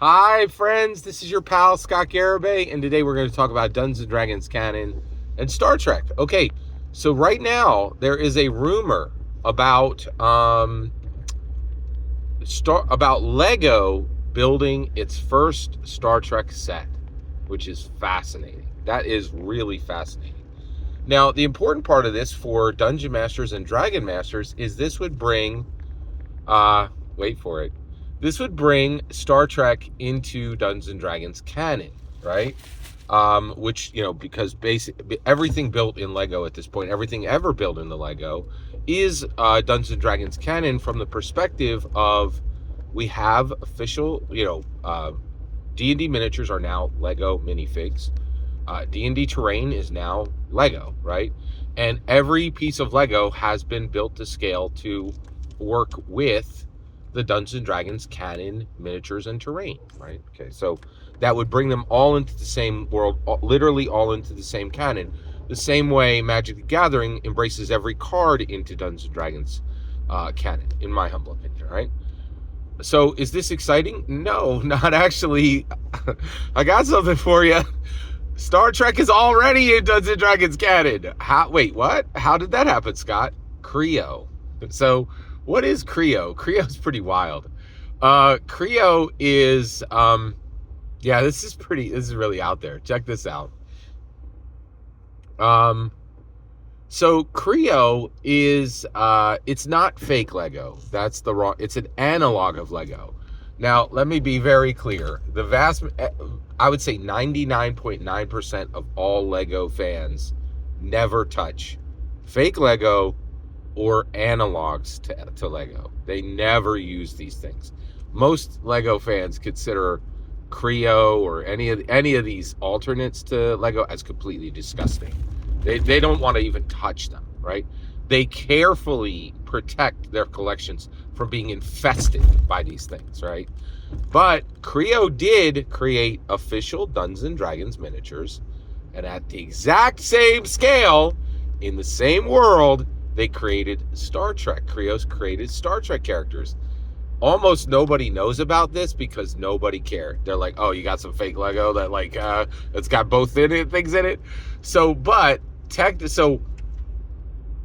Hi, friends. This is your pal Scott Garibay, and today we're going to talk about Dungeons and Dragons canon and Star Trek. Okay, so right now there is a rumor about about Lego building its first Star Trek set, which is fascinating. That is really fascinating. Now, the important part of this for Dungeon Masters and Dragon Masters is this would bring wait for it. This would bring Star Trek into Dungeons and Dragons canon, right? Which, because basically everything built in Lego at this point, everything ever built in the Lego is Dungeons and Dragons canon from the perspective of we have official, D&D miniatures are now Lego minifigs. D&D terrain is now Lego, right? And every piece of Lego has been built to scale to work with the Dungeons and Dragons canon miniatures and terrain, right? Okay, so that would bring them all into the same world, literally all into the same canon, the same way Magic the Gathering embraces every card into Dungeons and Dragons canon, in my humble opinion, right? So is this exciting? No, not actually. I got something for you. Star Trek is already in Dungeons and Dragons canon. Wait, what? How did that happen, Scott? Creo. So what is Creo? Creo's pretty wild. Creo is, this is really out there. Check this out. So Creo is, it's not fake Lego. That's the wrong, it's an analog of Lego. Now, let me be very clear. I would say 99.9% of all Lego fans never touch fake Lego or analogs to Lego. They never use these things. Most Lego fans consider Creo or any of these alternates to Lego as completely disgusting. They don't want to even touch them, right? They carefully protect their collections from being infested by these things, right? But Creo did create official Dungeons and Dragons miniatures, and at the exact same scale, in the same world, they created Star Trek. Creo's created Star Trek characters. Almost nobody knows about this because nobody cared. They're like, oh, you got some fake Lego that it's got both things in it. So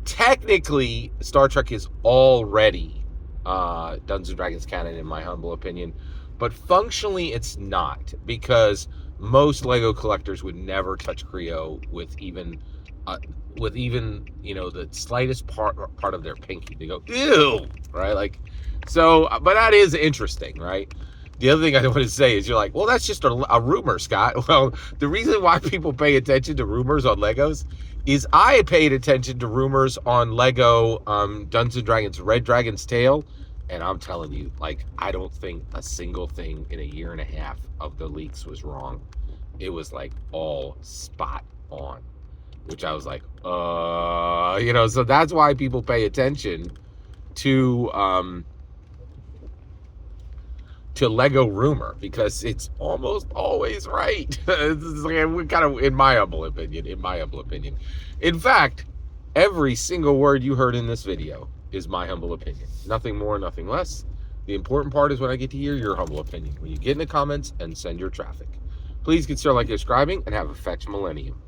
technically, Star Trek is already Dungeons and Dragons canon, in my humble opinion. But functionally, it's not, because most Lego collectors would never touch Creo with even the slightest part of their pinky. They go, ew, right? But that is interesting, right? The other thing I want to say is, you're like, well, that's just a rumor, Scott. Well, the reason why people pay attention to rumors on Legos is I paid attention to rumors on Lego Dungeons and Dragons Red Dragon's Tale, and I'm telling you, I don't think a single thing in a year and a half of the leaks was wrong. It was all spot on, which I was like, so that's why people pay attention to Lego rumor, because it's almost always right. It's kind of, in my humble opinion. In fact, every single word you heard in this video is my humble opinion. Nothing more, nothing less. The important part is when I get to hear your humble opinion, when you get in the comments and send your traffic. Please consider subscribing, and have a fetch millennium.